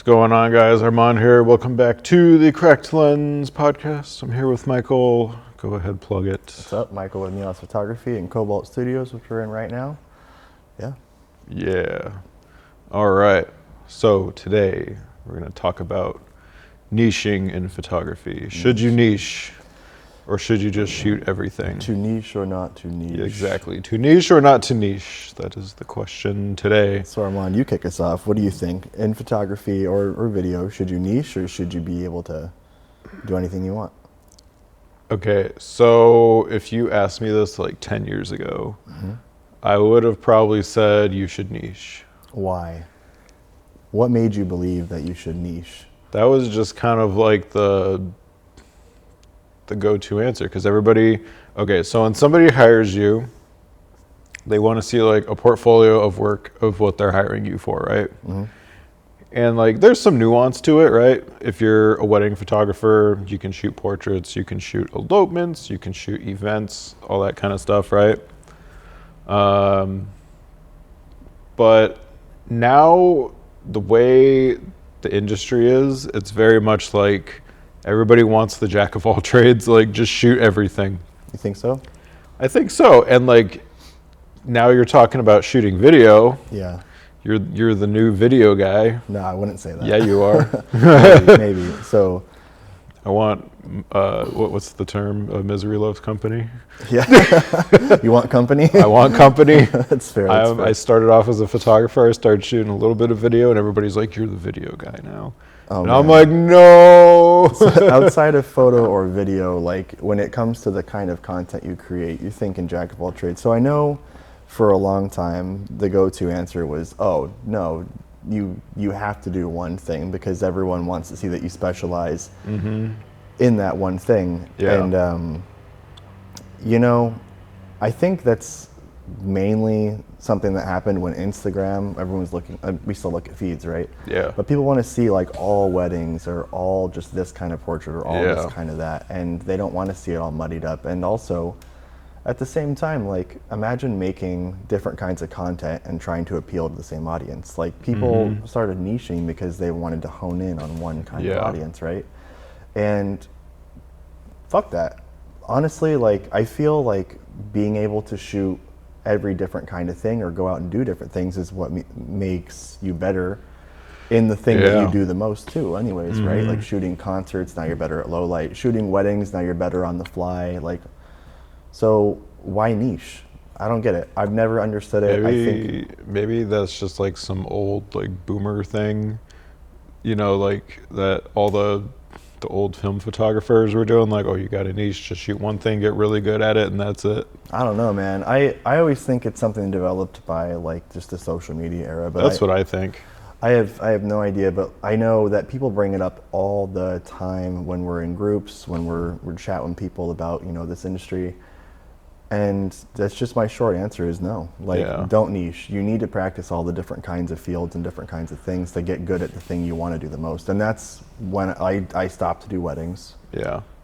going on, guys? Armand here. Welcome back to the Correct Lens podcast. I'm here with Michael. Go ahead, plug it. What's up? Michael with Neos Photography and Cobalt Studios, which we're in right now. Yeah. All right. So today we're going to talk about niching in photography. Should you niche, or should you just shoot everything? Too niche or not too niche? Yeah, exactly. Too niche or not too niche? That is the question today. So Armand, you kick us off. What do you think? In photography or video, should you niche or should you be able to do anything you want? Okay, so if you asked me this like 10 years ago, I would have probably said you should niche. Why? What made you believe that you should niche? That was just kind of like the go-to answer, because everybody, okay, so when somebody hires you, they want to see like a portfolio of work of what they're hiring you for, right? And like there's some nuance to it, right? If you're a wedding photographer, you can shoot portraits, you can shoot elopements, you can shoot events, all that kind of stuff, right? But now the way the industry is, it's very much like everybody wants the jack of all trades, like just shoot everything. You think so? I think so. And like now you're talking about shooting video. Yeah. You're the new video guy. No, I wouldn't say that. Yeah, you are. maybe. So I want, what's the term? Misery loves company. yeah. You want company? I want company. That's fair. That's fair. I started off as a photographer. I started shooting a little bit of video, and everybody's like, "You're the video guy now." Oh, and man. I'm like, "No." So outside of photo or video, like when it comes to the kind of content you create, you're thinking jack of all trades. So I know for a long time the go-to answer was, "Oh no, you have to do one thing because everyone wants to see that you specialize in that one thing." Yeah. And you know, I think that's mainly something that happened when Instagram, everyone was looking, we still look at feeds, right? Yeah. But people want to see like all weddings or all just this kind of portrait or all Yeah. this kind of that, and they don't want to see it all muddied up. And also at the same time, like imagine making different kinds of content and trying to appeal to the same audience. Like people started niching because they wanted to hone in on one kind of audience, right? And fuck that. Honestly, like I feel like being able to shoot every different kind of thing or go out and do different things is what makes you better in the thing that you do the most too anyways, right? Like shooting concerts, now you're better at low light. Shooting weddings, now you're better on the fly. Like, so why niche? I don't get it. I've never understood it. Maybe that's just like some old like boomer thing, you know, like that all the old film photographers were doing, like, oh, you got a niche, just shoot one thing, get really good at it, and that's it. I don't know, man. I always think it's something developed by like just the social media era, but That's what I think. I have no idea, but I know that people bring it up all the time when we're in groups, when we're chatting with people about, you know, this industry. And that's just my short answer is no. Like, don't niche. You need to practice all the different kinds of fields and different kinds of things to get good at the thing you want to do the most. And that's when I stopped to do weddings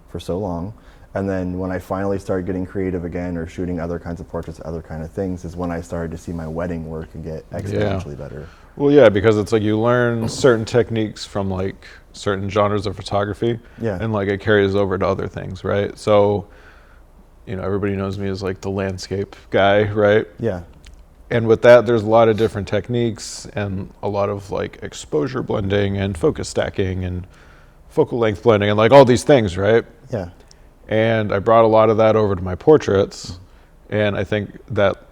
for so long. And then when I finally started getting creative again or shooting other kinds of portraits, other kind of things, is when I started to see my wedding work and get exponentially better. Well, yeah, because it's like you learn certain techniques from like certain genres of photography, and like it carries over to other things, right? So, you know, everybody knows me as like the landscape guy, right? Yeah. And with that, there's a lot of different techniques and a lot of like exposure blending and focus stacking and focal length blending and like all these things, right? Yeah. And I brought a lot of that over to my portraits, and I think that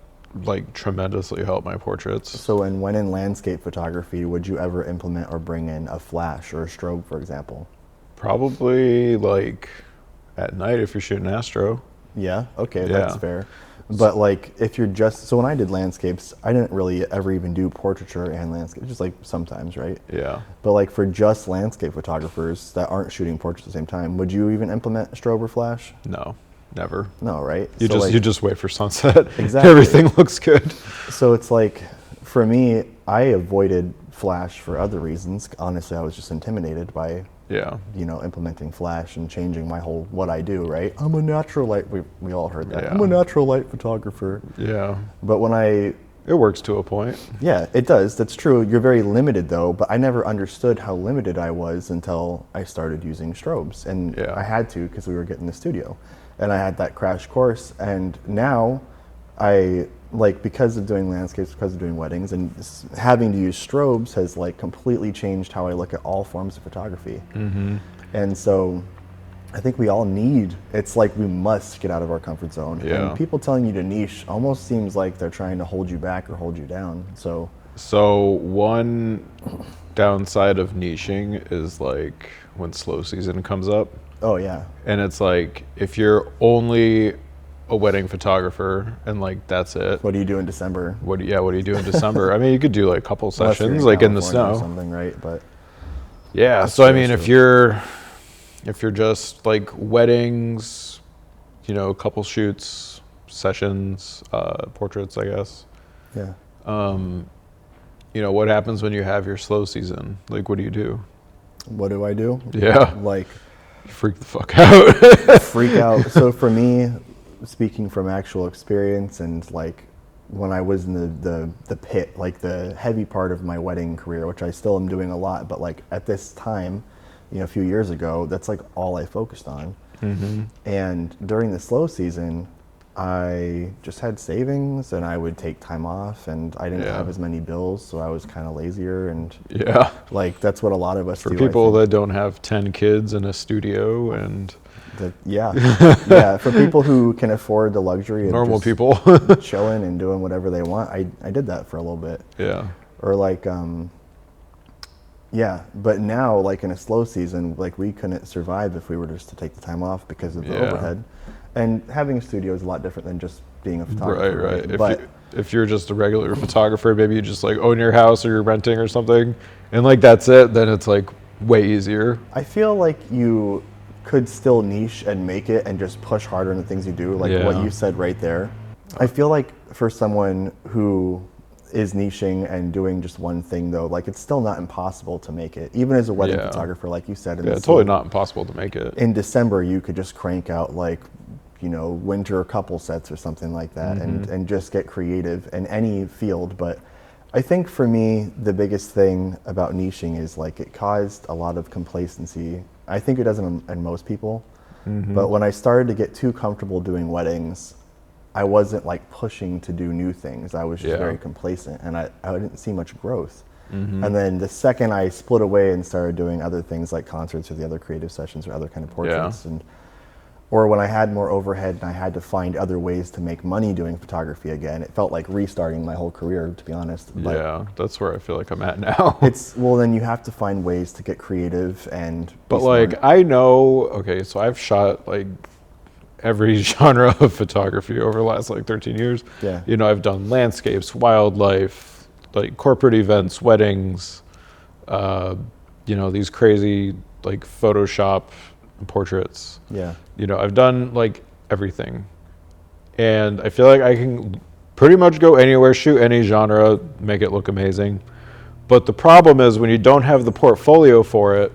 like tremendously helped my portraits. So when in landscape photography, would you ever implement or bring in a flash or a strobe, for example? Probably like at night if you're shooting astro. Yeah, okay, that's fair. But like if you're just, so when I did landscapes, I didn't really ever even do portraiture and landscape, just like sometimes, right? Yeah. But like for just landscape photographers that aren't shooting portraits at the same time, would you even implement strobe or flash? No, never. No, right? You just wait for sunset. Exactly. Everything looks good. So it's like, for me, I avoided flash for other reasons. Honestly, I was just intimidated by you know, implementing flash and changing my whole, what I do, right? I'm a natural light, we all heard that. I'm a natural light photographer. Yeah. But when I It works to a point. Yeah, it does. That's true. You're very limited though, but I never understood how limited I was until I started using strobes. And Yeah. I had to because we were getting the studio. And I had that crash course. And now I, like, because of doing landscapes, because of doing weddings, and having to use strobes has like completely changed how I look at all forms of photography. And so I think we all need, it's like we must get out of our comfort zone. Yeah. And people telling you to niche almost seems like they're trying to hold you back or hold you down. So one downside of niching is like when slow season comes up. oh yeah. And it's like, if you're only a wedding photographer and like that's it, What do you do in December? what do you do in December? I mean, you could do like a couple Unless you're sessions like in the California or snow. something, right? But Yeah. That's So I true, mean, that's if you're just like weddings, you know, a couple shoots, sessions, portraits, I guess. yeah. You know, what happens when you have your slow season? Like, what do you do? What do I do? Yeah. Like Freak the fuck out. freak out. So for me, speaking from actual experience and like when I was in the pit, like the heavy part of my wedding career, which I still am doing a lot, but like at this time, you know, a few years ago, that's like all I focused on. And during the slow season, I just had savings and I would take time off and I didn't Yeah. have as many bills, so I was kind of lazier and Yeah. like that's what a lot of us For do. people that don't have 10 kids in a studio and yeah, yeah. For people who can afford the luxury of normal just people. chilling and doing whatever they want, I did that for a little bit. Yeah. Or like, yeah. But now, like in a slow season, like we couldn't survive if we were just to take the time off because of the Yeah. overhead. And having a studio is a lot different than just being a photographer. Right. But If you're just a regular photographer, maybe you just like own your house or you're renting or something, and like that's it, then it's like way easier. I feel like you could still niche and make it and just push harder in the things you do, like what Yeah. you said right there. I feel like for someone who is niching and doing just one thing though, like it's still not impossible to make it. Even as a wedding Yeah. photographer, like you said. Yeah, totally not impossible to make it. In December, you could just crank out like, you know, winter couple sets or something like that and just get creative in any field. But I think for me, the biggest thing about niching is like it caused a lot of complacency. I think it doesn't in most people. But when I started to get too comfortable doing weddings, I wasn't like pushing to do new things. I was just Yeah. very complacent and I didn't see much growth. And then the second I split away and started doing other things like concerts or the other creative sessions or other kind of portraits or when I had more overhead and I had to find other ways to make money doing photography again, it felt like restarting my whole career, to be honest. But Yeah, that's where I feel like I'm at now. well, then you have to find ways to get creative and. But like, I know, okay, so I've shot like every genre of photography over the last like 13 years. Yeah. You know, I've done landscapes, wildlife, like corporate events, weddings, you know, these crazy like Photoshop portraits. Yeah. You know, I've done like everything. And I feel like I can pretty much go anywhere, shoot any genre, make it look amazing. But the problem is when you don't have the portfolio for it,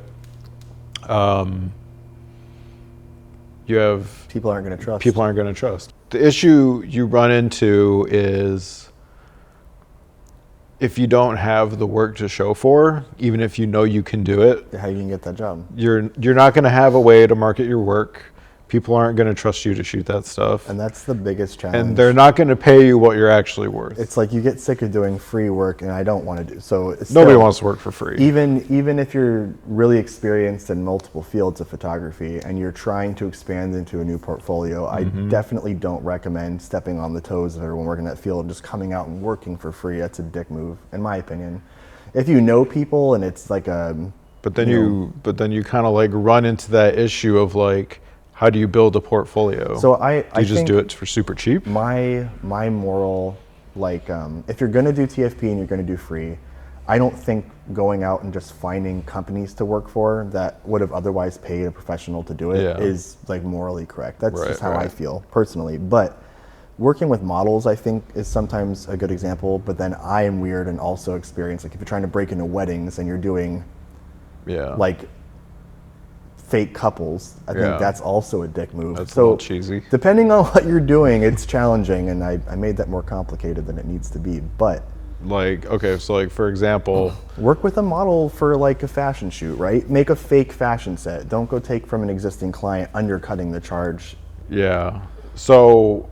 you have People aren't going to trust. people aren't going to trust. The issue you run into is if you don't have the work to show for, even if you know you can do it, How you can get that job. you're not going to have a way to market your work. People aren't going to trust you to shoot that stuff. And that's the biggest challenge. And they're not going to pay you what you're actually worth. It's like you get sick of doing free work, and I don't want to do so. It's Nobody still- wants to work for free. Even if you're really experienced in multiple fields of photography and you're trying to expand into a new portfolio, I definitely don't recommend stepping on the toes of everyone working in that field and just coming out and working for free. That's a dick move, in my opinion. If you know people and it's like a, But then you kind of like run into that issue of like, how do you build a portfolio? so do you just think do it for super cheap? my moral, like, if you're gonna do TFP and you're gonna do free, I don't think going out and just finding companies to work for that would have otherwise paid a professional to do it is like morally correct. That's Right, just how I right. feel personally. But working with models, I think, is sometimes a good example. But then I am weird and also experienced. Like if you're trying to break into weddings and you're doing Yeah. like fake couples. I think that's also a dick move. That's a little cheesy. Depending on what you're doing, it's challenging, and I made that more complicated than it needs to be. But like, okay, so like for example, work with a model for like a fashion shoot, right? Make a fake fashion set. Don't go take from an existing client, undercutting the charge. Yeah. So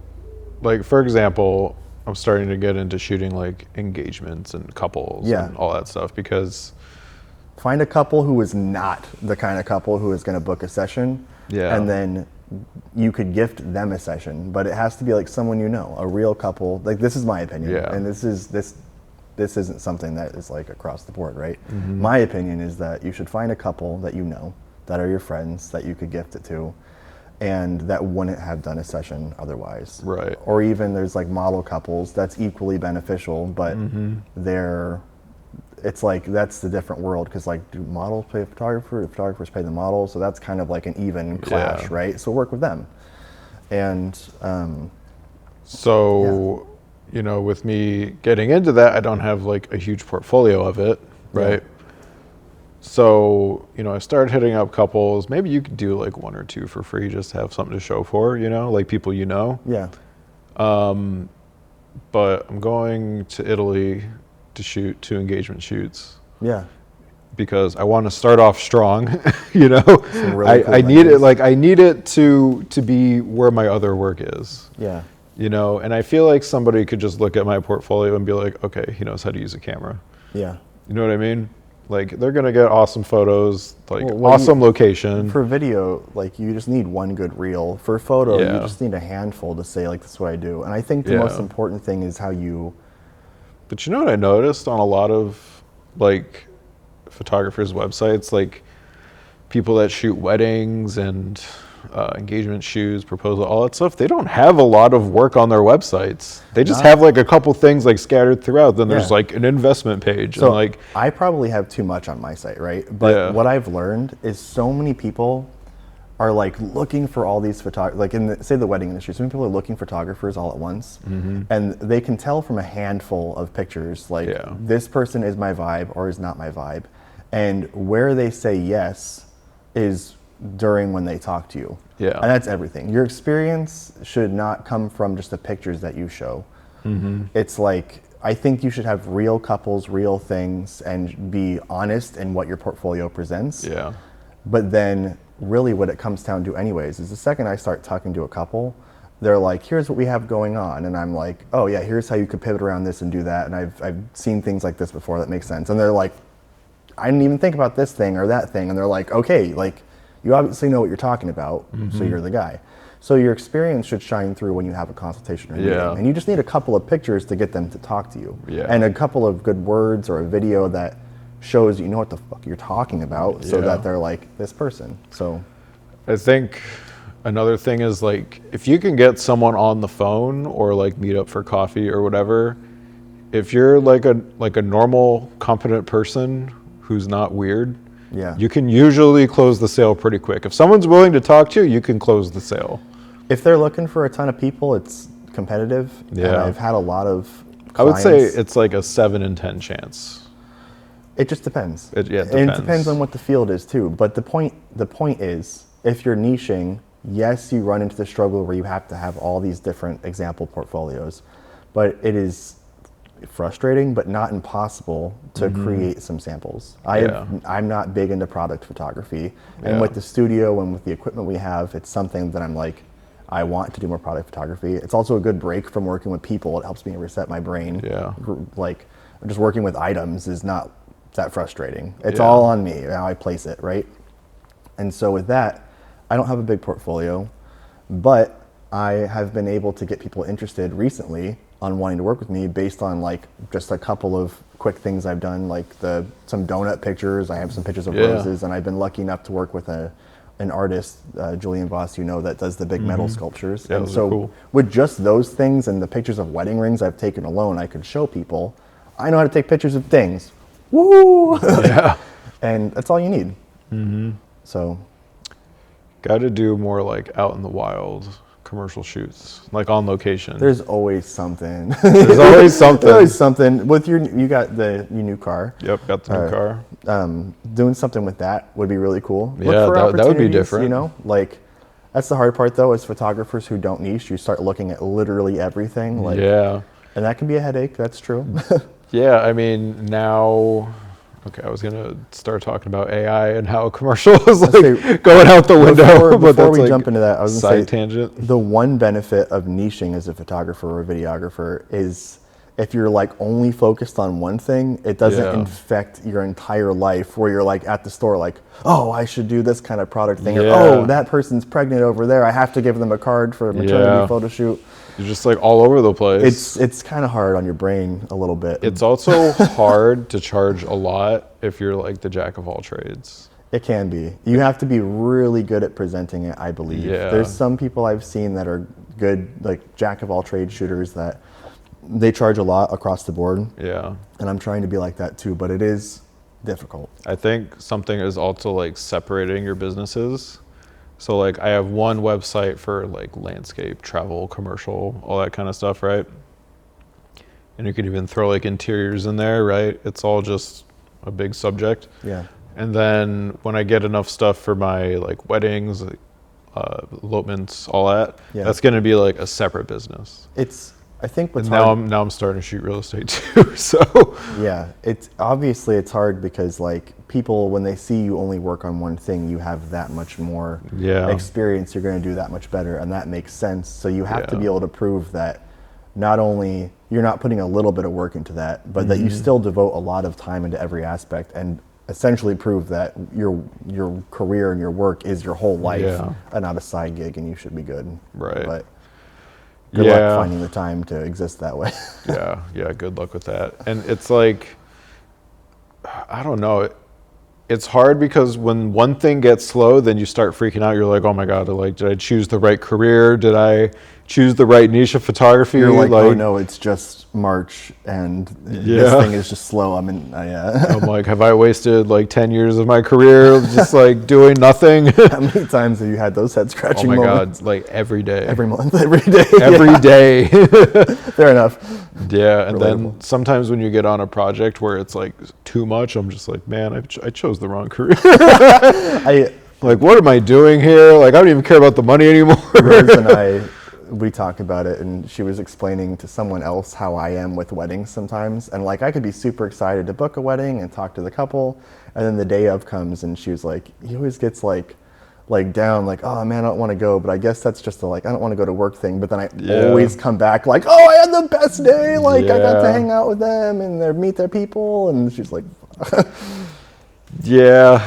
like for example, I'm starting to get into shooting like engagements and couples and all that stuff, because find a couple who is not the kind of couple who is going to book a session, and then you could gift them a session, but it has to be like someone you know, a real couple. Like, this is my opinion, and this isn't something that is like across the board, right? My opinion is that you should find a couple that you know, that are your friends, that you could gift it to, and that wouldn't have done a session otherwise. Right. Or even there's like model couples that's equally beneficial, but it's like, that's the different world, because like, do models pay a photographer? Do photographers pay the model? So that's kind of like an even clash, right? So work with them. And you know, with me getting into that, I don't have like a huge portfolio of it, right? So, you know, I started hitting up couples. Maybe you could do like 1 or 2 for free, just to have something to show for, you know, like people you know. Yeah. But I'm going to Italy to shoot 2 engagement shoots. Yeah. Because I want to start off strong, you know. Really cool I need it, like I need it to be where my other work is. Yeah. You know, and I feel like somebody could just look at my portfolio and be like, okay, he knows how to use a camera. Yeah. You know what I mean? Like, they're gonna get awesome photos, like awesome location. For video, like, you just need one good reel. For photo, you just need a handful to say, like, this is what I do. And I think the most important thing is how you... But you know what I noticed on a lot of like photographers' websites, like people that shoot weddings and engagement shoots, proposal, all that stuff, they don't have a lot of work on their websites. They just have like a couple things like scattered throughout. Then there's like an investment page. So and like, I probably have too much on my site, right? But what I've learned is so many people are like looking for all these photographers, like in the, say the wedding industry, so many people are looking for photographers all at once, and they can tell from a handful of pictures, like this person is my vibe or is not my vibe. And where they say yes is during when they talk to you. Yeah. And that's everything. Your experience should not come from just the pictures that you show. It's like, I think you should have real couples, real things, and be honest in what your portfolio presents. Yeah. But then really what it comes down to anyways is the second I start talking to a couple, they're like, here's what we have going on. And I'm like, oh yeah, here's how you could pivot around this and do that. And I've seen things like this before that make sense. And they're like, I didn't even think about this thing or that thing. And they're like, okay, like, you obviously know what you're talking about, so you're the guy. So your experience should shine through when you have a consultation or meeting. And you just need a couple of pictures to get them to talk to you. And a couple of good words or a video that shows you know what the fuck you're talking about, so that they're like, this person. So I think another thing is, like, if you can get someone on the phone or like meet up for coffee or whatever, if you're like a normal, competent person who's not weird, you can usually close the sale pretty quick. If someone's willing to talk to you, you can close the sale. If they're looking for a ton of people, it's competitive. And I've had a lot of clients. I would say it's like a 7 in 10 chance. It just depends. It depends. And it depends on what the field is too. But the point is, if you're niching, yes, you run into the struggle where you have to have all these different example portfolios, but it is frustrating but not impossible to create some samples. I'm not big into product photography, and with the studio and with the equipment we have, it's something that I'm like, I want to do more product photography. It's also a good break from working with people. It helps me reset my brain. Like, just working with items is not that frustrating. It's all on me, how I place it, right? And so with that, I don't have a big portfolio, but I have been able to get people interested recently on wanting to work with me based on like just a couple of quick things I've done, like some donut pictures. I have some pictures of roses, and I've been lucky enough to work with an artist, Julian Voss, you know, that does the big metal sculptures. And so with just those things and the pictures of wedding rings I've taken alone, I could show people, I know how to take pictures of things. Woo! And that's all you need. So got to do more like out in the wild commercial shoots, like on location? There's always something. There's always something. There's always something. With you got your new car. Yep, got the new car. Doing something with that would be really cool. Look Yeah, for that would be opportunities, different. You know, like that's the hard part though. As photographers who don't niche, you start looking at literally everything. Like, Yeah. and that can be a headache. That's true. Yeah, I mean, now, okay, I was going to start talking about AI and how commercial is like going out the window. Before we jump into that, I was going to say, tangent. the one benefit of niching as a photographer or a videographer is if you're like only focused on one thing, it doesn't infect your entire life where you're like at the store like, oh, I should do this kind of product thing. Or, oh, that person's pregnant over there. I have to give them a card for a maternity photo shoot. You're just like all over the place. It's kind of hard on your brain a little bit. It's also hard to charge a lot if you're like the jack of all trades. It can be. You have to be really good at presenting it, I believe. Yeah. There's some people I've seen that are good, like jack of all trade shooters that they charge a lot across the board. Yeah. And I'm trying to be like that too, but it is difficult. I think something is also like separating your businesses. So like I have one website for like landscape, travel, commercial, all that kind of stuff, right? And you could even throw like interiors in there, right? It's all just a big subject. Yeah. And then when I get enough stuff for my like weddings, elopements, all that, that's going to be like a separate business. I think what's hard. Now I'm starting to shoot real estate too. So yeah, it's hard because like people, when they see you only work on one thing, you have that much more experience. You're going to do that much better, and that makes sense. So you have to be able to prove that not only you're not putting a little bit of work into that, but that you still devote a lot of time into every aspect, and essentially prove that your career and your work is your whole life and not a side gig, and you should be good. Right. But good luck finding the time to exist that way. yeah, good luck with that. And it's like, I don't know. It's hard because when one thing gets slow, then you start freaking out. You're like, oh my God, like, did I choose the right career? Did I choose the right niche of photography? You're like, oh no, it's just March and this thing is just slow. I'm like, have I wasted like 10 years of my career just like doing nothing? How many times have you had those head scratching moments? God, like every day. Every month, every day. Every day. Fair enough. Yeah, and then sometimes when you get on a project where it's like too much, I'm just like, man, I chose the wrong career. Like, what am I doing here? Like, I don't even care about the money anymore. Rose and we talk about it, and she was explaining to someone else how I am with weddings sometimes. And like, I could be super excited to book a wedding and talk to the couple, and then the day of comes, and she was like, he always gets like down, like, oh man, I don't want to go, but I guess that's just I don't want to go to work thing. But then I always come back like, oh, I had the best day. Like I got to hang out with them and meet their people. And she's like,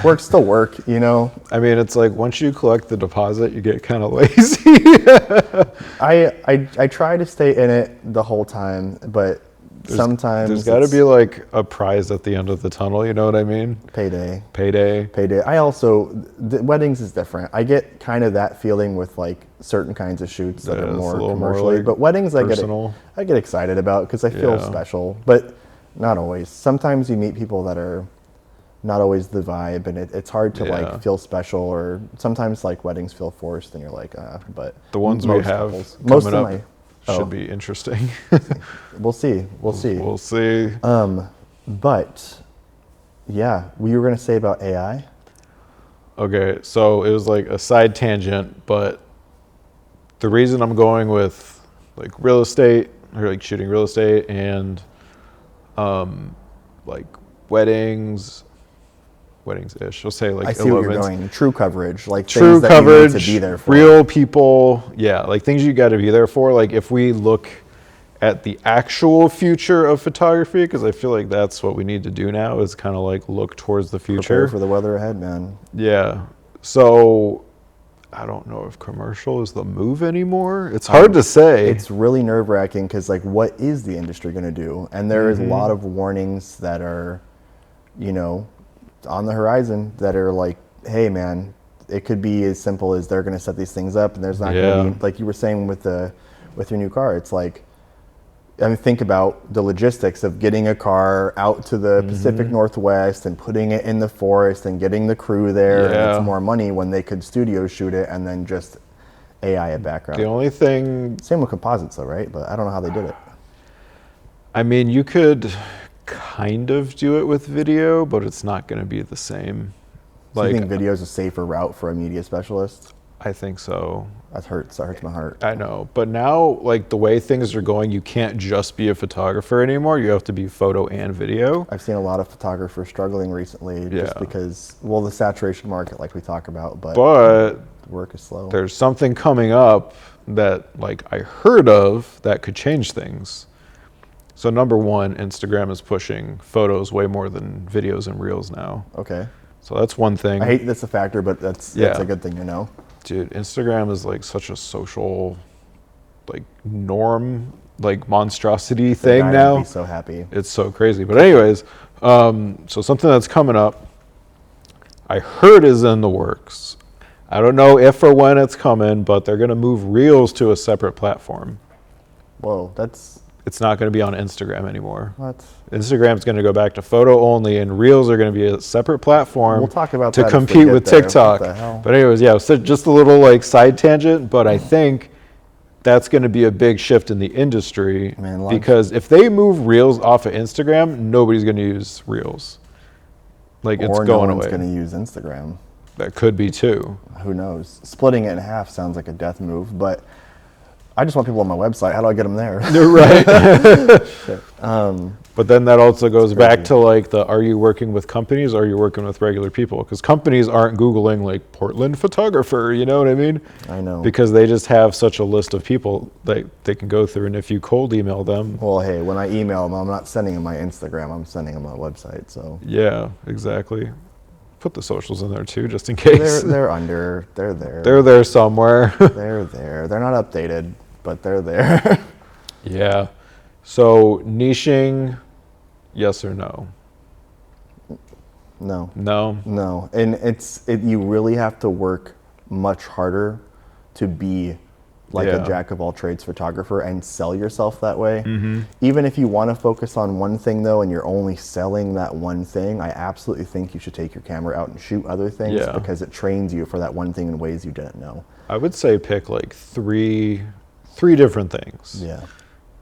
work's still work, you know? I mean, it's like once you collect the deposit, you get kind of lazy. I try to stay in it the whole time, but sometimes there's got to be like a prize at the end of the tunnel. You know what I mean? Payday. I also, weddings is different. I get kind of that feeling with like certain kinds of shoots that are more commercially, but weddings personal. I get excited about because I feel special, but not always. Sometimes you meet people that are not always the vibe, and it's hard to like feel special, or sometimes like weddings feel forced and you're like, but the ones we have most coming of up my should be interesting. We'll see. But yeah, what you were going to say about AI? Okay, so it was like a side tangent, but the reason I'm going with like real estate, or like shooting real estate, and like weddings-ish. I'll say like I see what you're elopements. going. True coverage, like True things coverage, that you need to be there for. Real people, like things you got to be there for. Like if we look at the actual future of photography, because I feel like that's what we need to do now, is kind of like look towards the future. Prepare for the weather ahead, man. Yeah. So I don't know if commercial is the move anymore. It's hard to say. It's really nerve-wracking because like, what is the industry going to do? And there is a lot of warnings that are, on the horizon that are like, hey man, it could be as simple as they're going to set these things up, and there's not going to be, like you were saying with your new car. It's like, I mean, think about the logistics of getting a car out to the Pacific Northwest and putting it in the forest and getting the crew there. And it's more money when they could studio shoot it and then just AI background. The only thing, Same with composites though, right? But I don't know how they did it. I mean, you could kind of do it with video, but it's not going to be the same. So you think video is a safer route for a media specialist? I think so. That hurts my heart. I know, but now, like, the way things are going, you can't just be a photographer anymore. You have to be photo and video. I've seen a lot of photographers struggling recently just because, well, the saturation market, like we talk about, but work is slow. There's something coming up that, like, I heard of that could change things. So number one, Instagram is pushing photos way more than videos and reels now. Okay. So that's one thing. I hate that's a factor, but that's a good thing to know. Dude, Instagram is like such a social, like, norm, like, monstrosity thing now. I'd be so happy. It's so crazy. But anyways, so something that's coming up, I heard is in the works. I don't know if or when it's coming, but they're going to move Reels to a separate platform. Whoa, It's not going to be on Instagram anymore. What? Instagram's going to go back to photo only, and Reels are going to be a separate platform. We'll talk about to that compete with TikTok. What the hell? But anyways, yeah, so just a little like side tangent, but I think that's going to be a big shift in the industry because if they move Reels off of Instagram, nobody's going to use Reels. Like, it's going away. Or no one's going to use Instagram. That could be too. Who knows? Splitting it in half sounds like a death move, but I just want people on my website. How do I get them there? You're right. But then that also goes back to like are you working with companies or are you working with regular people? Because companies aren't Googling like Portland photographer, you know what I mean? I know. Because they just have such a list of people that they can go through, and if you cold email them. Well, hey, when I email them, I'm not sending them my Instagram, I'm sending them my website, so. Yeah, exactly. Put the socials in there too, just in case. They're there. They're there somewhere. They're there. They're not updated, but they're there. Yeah. So niching, yes or no? No. No? No. And you really have to work much harder to be like a jack of all trades photographer and sell yourself that way. Mm-hmm. Even if you want to focus on one thing though, and you're only selling that one thing, I absolutely think you should take your camera out and shoot other things because it trains you for that one thing in ways you didn't know. I would say pick like three different things. Yeah.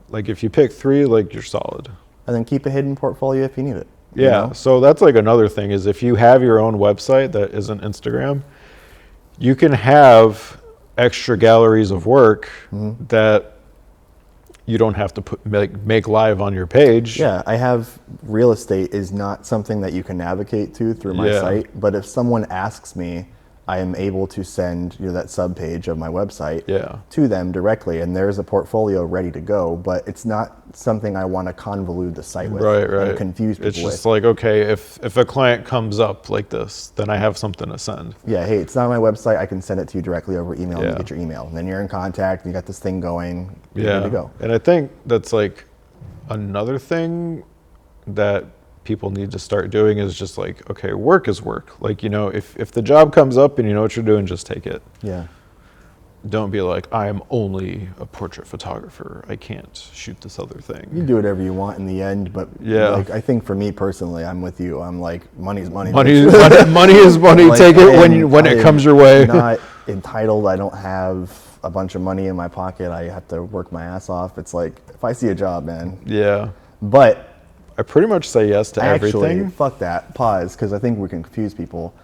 Like if you pick three, like you're solid. And then keep a hidden portfolio if you need it. Yeah, you know? So that's like another thing is if you have your own website that isn't Instagram, you can have extra galleries of work that you don't have to make live on your page. Yeah, I have real estate is not something that you can navigate to through my site, but if someone asks me, I am able to send that subpage of my website to them directly, and there's a portfolio ready to go, but it's not something I want to convolute the site with and confuse people with. It's just like, okay, if a client comes up like this, then I have something to send. Yeah, hey, it's not on my website, I can send it to you directly over email and you get your email. And then you're in contact, you got this thing going, you're good to go. And I think that's like another thing that people need to start doing is just like, okay, work is work. Like, if the job comes up and you know what you're doing, just take it. Yeah. Don't be like, I am only a portrait photographer. I can't shoot this other thing. You can do whatever you want in the end, but like, I think for me personally, I'm with you. I'm like, money's money. Money is money. Like, take it when it comes your way. I'm not entitled. I don't have a bunch of money in my pocket. I have to work my ass off. It's like, if I see a job, man. Yeah. But I pretty much say yes to everything. Actually, fuck that. Pause, because I think we can confuse people.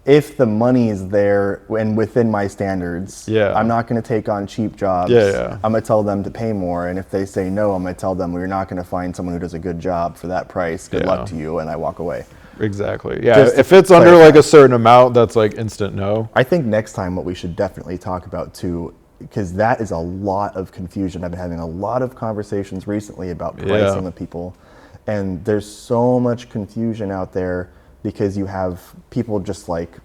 If the money is there and within my standards, I'm not going to take on cheap jobs. I'm going to tell them to pay more. And if they say no, I'm going to tell them we're not going to find someone who does a good job for that price. Good luck to you. And I walk away. Exactly. Yeah. If it's under like a certain amount, that's like instant no. I think next time what we should definitely talk about too, because that is a lot of confusion. I've been having a lot of conversations recently about pricing with people. And there's so much confusion out there because you have people just like,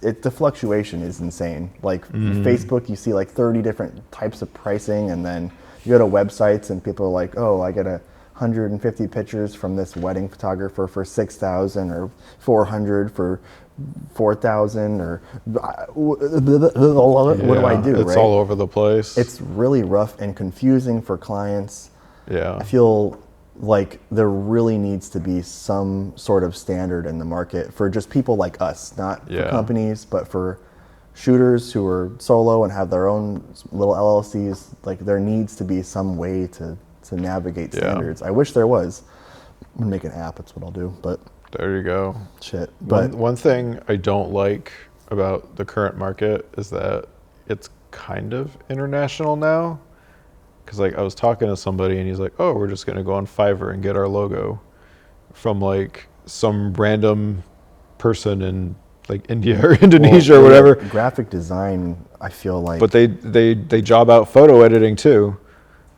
the fluctuation is insane. Like Facebook, you see like 30 different types of pricing, and then you go to websites and people are like, oh, I get 150 pictures from this wedding photographer for 6,000 or 400 for 4,000 or what do I do? It's all over the place. It's really rough and confusing for clients. Yeah. I feel like there really needs to be some sort of standard in the market for just people like us, not for companies, but for shooters who are solo and have their own little LLCs, like there needs to be some way to navigate standards. I wish there was. I'm gonna make an app, that's what I'll do, but There you go. shit. But One thing I don't like about the current market is that it's kind of international now. Because like I was talking to somebody and he's like, "Oh, we're just gonna go on Fiverr and get our logo from like some random person in like India or Indonesia or whatever." Graphic design, I feel like. But they job out photo editing too.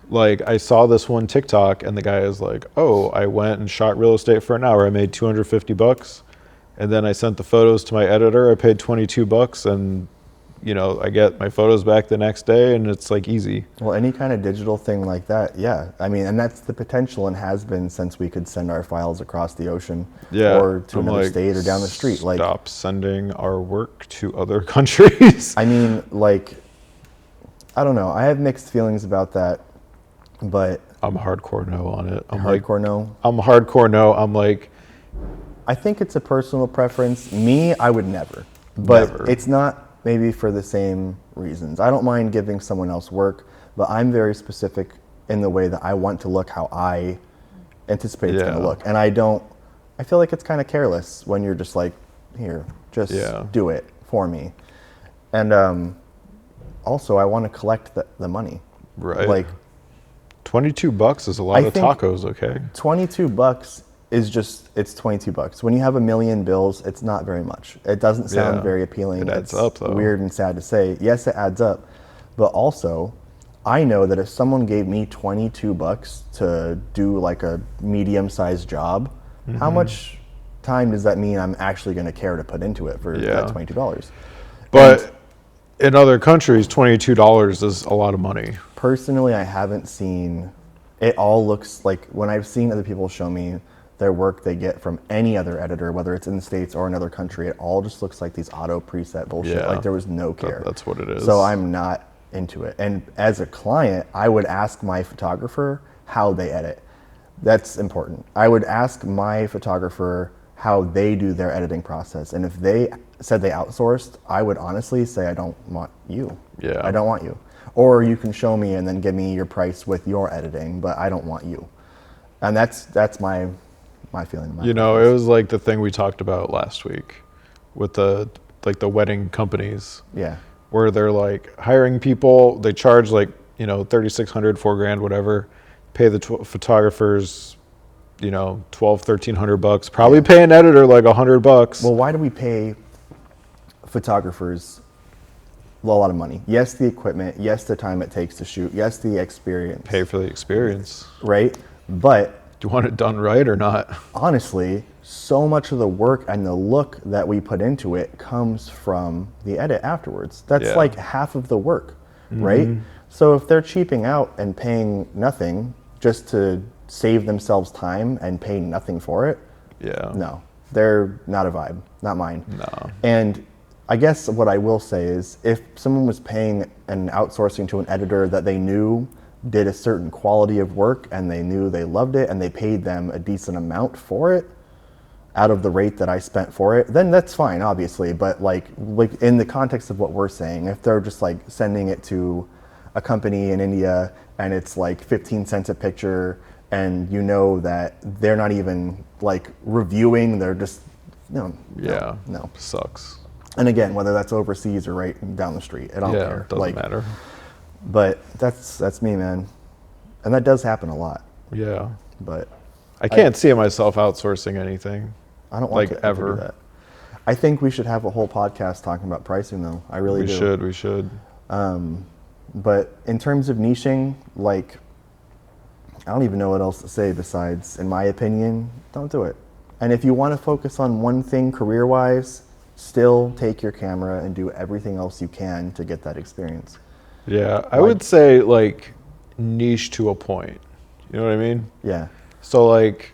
Like I saw this one TikTok and the guy is like, "Oh, I went and shot real estate for an hour. I made $250, and then I sent the photos to my editor. I paid $22, and you know I get my photos back the next day, and it's like easy." Well, any kind of digital thing like that, yeah. I mean, and that's the potential and has been since we could send our files across the ocean or to another state or down the street. Like, stop sending our work to other countries. I mean, like, I don't know. I have mixed feelings about that, but I'm hardcore no on it. I'm hardcore no. I'm hardcore no. I'm like, I think it's a personal preference. Me, I would never. But Never. it's not maybe for the same reasons. I don't mind giving someone else work, but I'm very specific in the way that I want to look how I anticipate it's going to Yeah. look. And I feel like it's kind of careless when you're just like, here, just do it for me. And also, I want to collect the money. right. Like, $22 is a lot I of think- tacos. Okay. $22 is just, it's $22. When you have a million bills, it's not very much. It doesn't sound Yeah. very appealing. It adds It's up, though. weird and sad to say. Yes, it adds up. But also, I know that if someone gave me $22 to do like a medium-sized job, Mm-hmm. how much time does that mean I'm actually going to care to put into it for Yeah. that $22? But in other countries, $22 is a lot of money. Personally, I haven't seen, it all looks like, when I've seen other people show me their work they get from any other editor, whether it's in the States or another country, it all just looks like these auto preset bullshit. Yeah. Like there was no care. That's what it is. So I'm not into it. And as a client, I would ask my photographer how they edit. That's important. I would ask my photographer how they do their editing process. And if they said they outsourced, I would honestly say, I don't want you. Yeah. I don't want you. Or you can show me and then give me your price with your editing, but I don't want you. And that's my feeling. You know, it was like the thing we talked about last week with the wedding companies. Yeah. Where they're like hiring people, they charge like, you know, $3,600, $4,000, whatever, pay the photographers, you know, $1,200-$1,300, probably pay an editor like $100. Well, why do we pay photographers a lot of money? Yes, the equipment. Yes, the time it takes to shoot. Yes, the experience. Pay for the experience. Right? But Do you want it done right or not? honestly, so much of the work and the look that we put into it comes from the edit afterwards. That's Yeah. like half of the work, right? So if they're cheaping out and paying nothing just to save themselves time and pay nothing for it, Yeah. no, they're not a vibe, not mine. No. And I guess what I will say is if someone was paying and outsourcing to an editor that they knew did a certain quality of work and they knew they loved it and they paid them a decent amount for it out of the rate that I spent for it, then that's fine, obviously. But like in the context of what we're saying, if they're just like sending it to a company in India and it's like 15 cents a picture and you know that they're not even like reviewing, they're just, no. Sucks. And again, whether that's overseas or right down the street, I don't care. Doesn't matter. But that's me, man. And that does happen a lot. Yeah. But I can't see myself outsourcing anything. I don't want Like, to ever. do that. I think we should have a whole podcast talking about pricing, though. I really do. We should. But in terms of niching, like, I don't even know what else to say besides, in my opinion, don't do it. And if you want to focus on one thing career-wise, still take your camera and do everything else you can to get that experience. Yeah, I would say like niche to a point. You know what I mean? Yeah. So like,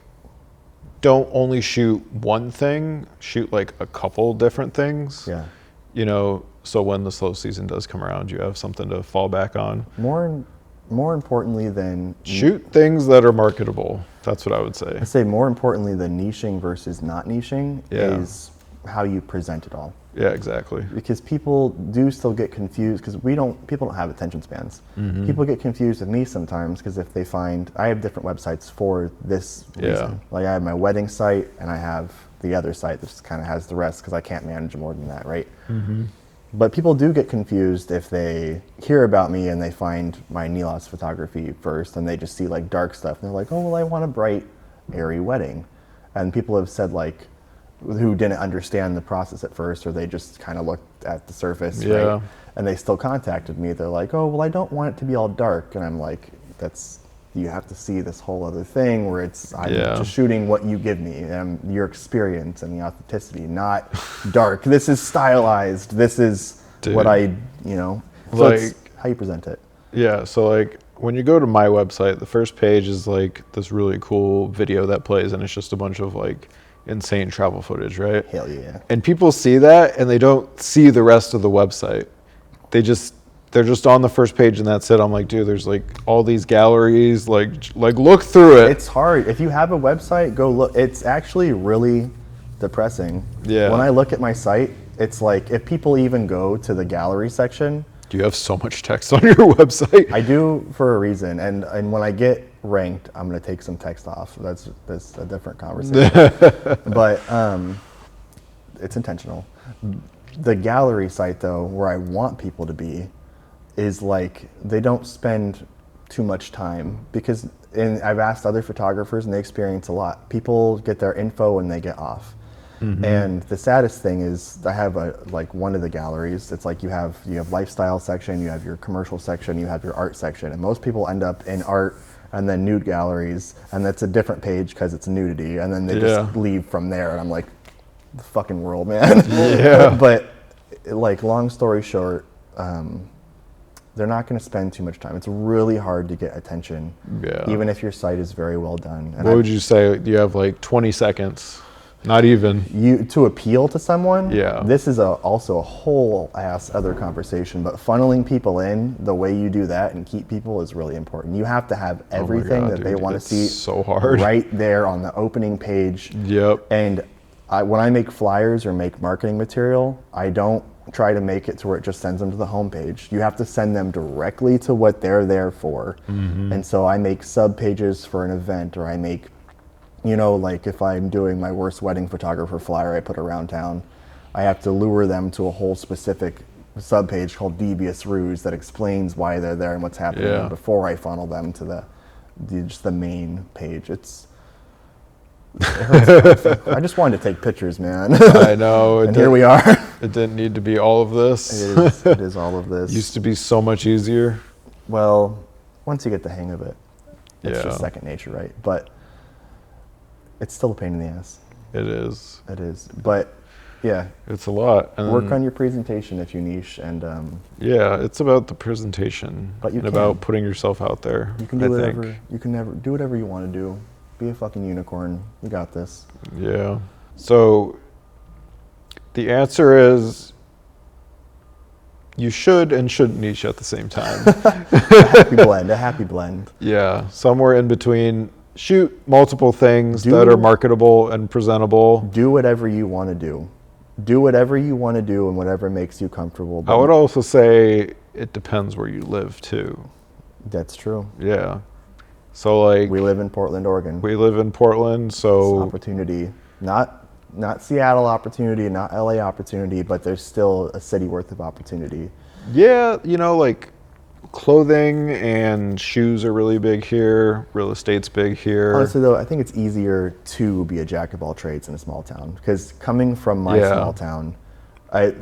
don't only shoot one thing, shoot like a couple different things. Yeah. You know, so when the slow season does come around, you have something to fall back on. More importantly than Shoot things that are marketable. That's what I would say. I say more importantly than niching versus not niching Yeah. is how you present it all. Yeah, exactly. Because people do still get confused because people don't have attention spans. People get confused with me sometimes because if they find, I have different websites for this reason. Like I have my wedding site and I have the other site that just kind of has the rest because I can't manage more than that, right? But people do get confused if they hear about me and they find my Nilas photography first and they just see like dark stuff and they're like, oh, well, I want a bright, airy wedding. And people have said like, who didn't understand the process at first, or they just kind of looked at the surface, right? And they still contacted me. They're like, oh, well, I don't want it to be all dark. And I'm like, you have to see this whole other thing where I'm just shooting what you give me and your experience and the authenticity, not dark. This is stylized. This is what so like, it's how you present it. Yeah, so like when you go to my website, the first page is like this really cool video that plays and it's just a bunch of like insane travel footage, right? Hell yeah. And people see that and they don't see the rest of the website. They're just on the first page and that's it. I'm like, dude, there's like all these galleries, like look through it. It's hard. If you have a website, go look. It's actually really depressing. Yeah. When I look at my site, it's like if people even go to the gallery section. Do you have so much text on your website? I do for a reason, and when I get ranked, I'm gonna take some text off. That's a different conversation. But it's intentional. The gallery site though, where I want people to be, is like they don't spend too much time because I've asked other photographers and they experience a lot. People get their info and they get off. And the saddest thing is I have one of the galleries. It's like you have lifestyle section, you have your commercial section, you have your art section, and most people end up in art and then nude galleries, and that's a different page because it's nudity, and then they just leave from there, and I'm like, the fucking world, man. But like long story short, they're not going to spend too much time. It's really hard to get attention, even if your site is very well done. And what would you say? You have like 20 seconds. Not even. To appeal to someone, Yeah. This is also a whole ass other conversation, but funneling people in, the way you do that and keep people is really important. You have to have everything that they want to see so hard. right there on the opening page. Yep. And when I make flyers or make marketing material, I don't try to make it to where it just sends them to the homepage. You have to send them directly to what they're there for. And so I make sub pages for an event, or I make, like if I'm doing my worst wedding photographer flyer I put around town, I have to lure them to a whole specific subpage called Devious Ruse that explains why they're there and what's happening before I funnel them to just the main page. It hurts. I just wanted to take pictures, man. I know. And here we are. It didn't need to be all of this. It is all of this. Used to be so much easier. Well, once you get the hang of it, it's just second nature, right? But it's still a pain in the ass. It is. It is. But yeah. It's a lot. And work on your presentation if you niche, and yeah, it's about the presentation and about putting yourself out there. You can do whatever. You can never do whatever you want to do. Be a fucking unicorn. You got this. Yeah. So the answer is you should and shouldn't niche at the same time. A happy blend. Yeah. Somewhere in between. Shoot multiple things that are marketable and presentable. Do whatever you want to do. Do whatever you want to do and whatever makes you comfortable. I would also say it depends where you live too. That's true. Yeah. So like we live in Portland, Oregon. We live in Portland, so it's opportunity. Not Seattle opportunity, not LA opportunity, but there's still a city worth of opportunity. Yeah, like clothing and shoes are really big here. Real estate's big here. Honestly, though, I think it's easier to be a jack of all trades in a small town, because coming from my small town,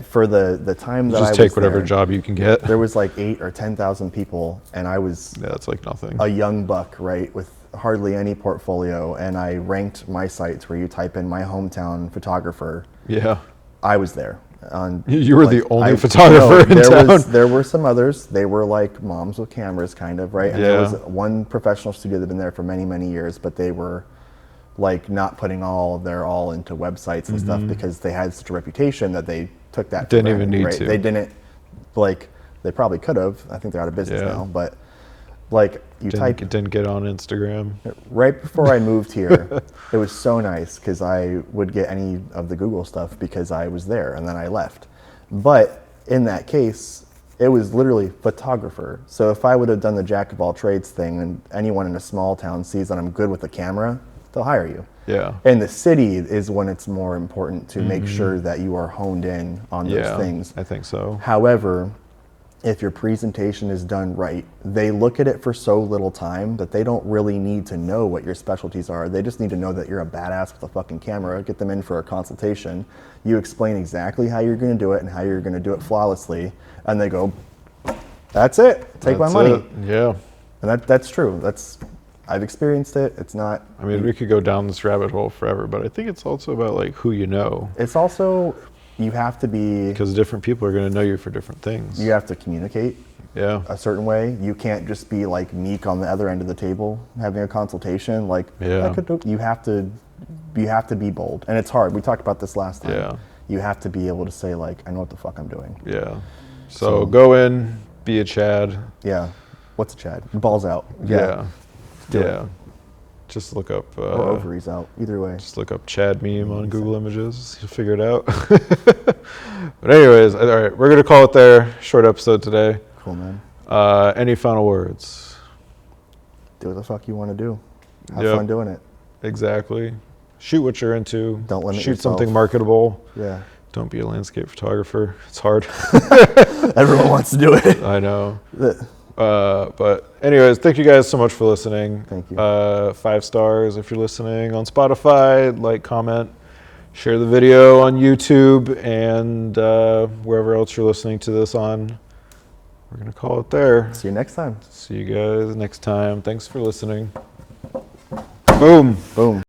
for the time that I was just take whatever job you can get. There was like 8,000 or 10,000 people, and I was that's like nothing. A young buck, right, with hardly any portfolio, and I ranked my sites where you type in my hometown photographer. Yeah, I was there. You were the only photographer in town. There were some others. They were like moms with cameras, kind of, right? And there was one professional studio that had been there for many, many years, but they were like not putting their all into websites and stuff because they had such a reputation that they took that. Didn't even need to. They didn't, they probably could have. I think they're out of business now, but Like you type Didn't get on Instagram. right before I moved here. It was so nice because I would get any of the Google stuff because I was there and then I left. But in that case, it was literally photographer. So if I would have done the jack of all trades thing and anyone in a small town sees that I'm good with the camera, they'll hire you. Yeah. In the city is when it's more important to make sure that you are honed in on those things. I think so. However, if your presentation is done right, they look at it for so little time that they don't really need to know what your specialties are. They just need to know that you're a badass with a fucking camera. Get them in for a consultation. You explain exactly how you're going to do it and how you're going to do it flawlessly, and they go, "That's it. Take my money." Yeah. And that's true. I've experienced it. It's not. I mean, we could go down this rabbit hole forever, but I think it's also about like who you know. It's also, you have to be, because different people are going to know you for different things. you have to communicate Yeah. a certain way. You can't just be like meek on the other end of the table having a consultation. Like, Yeah. you have to be bold, and it's hard. We talked about this last time. Yeah. You have to be able to say like, I know what the fuck I'm doing. Yeah. So go in, be a Chad. Yeah. What's a Chad? Balls out. Yeah. Do it. Yeah. Just look up. Or ovaries out. Either way. Just look up Chad meme on Google Images. You'll figure it out. But anyways, all right, we're gonna call it there. Short episode today. Cool, man. Any final words? Do what the fuck you want to do. Have Yep. fun doing it. Exactly. Shoot what you're into. Don't limit Shoot yourself. something marketable. Yeah. Don't be a landscape photographer. It's hard. Everyone wants to do it. I know. But anyways, thank you guys so much for listening. Thank you. 5 stars if you're listening on Spotify. Like, comment, share the video on YouTube, and wherever else you're listening to this on. We're going to call it there. See you next time. See you guys next time. Thanks for listening. Boom. Boom.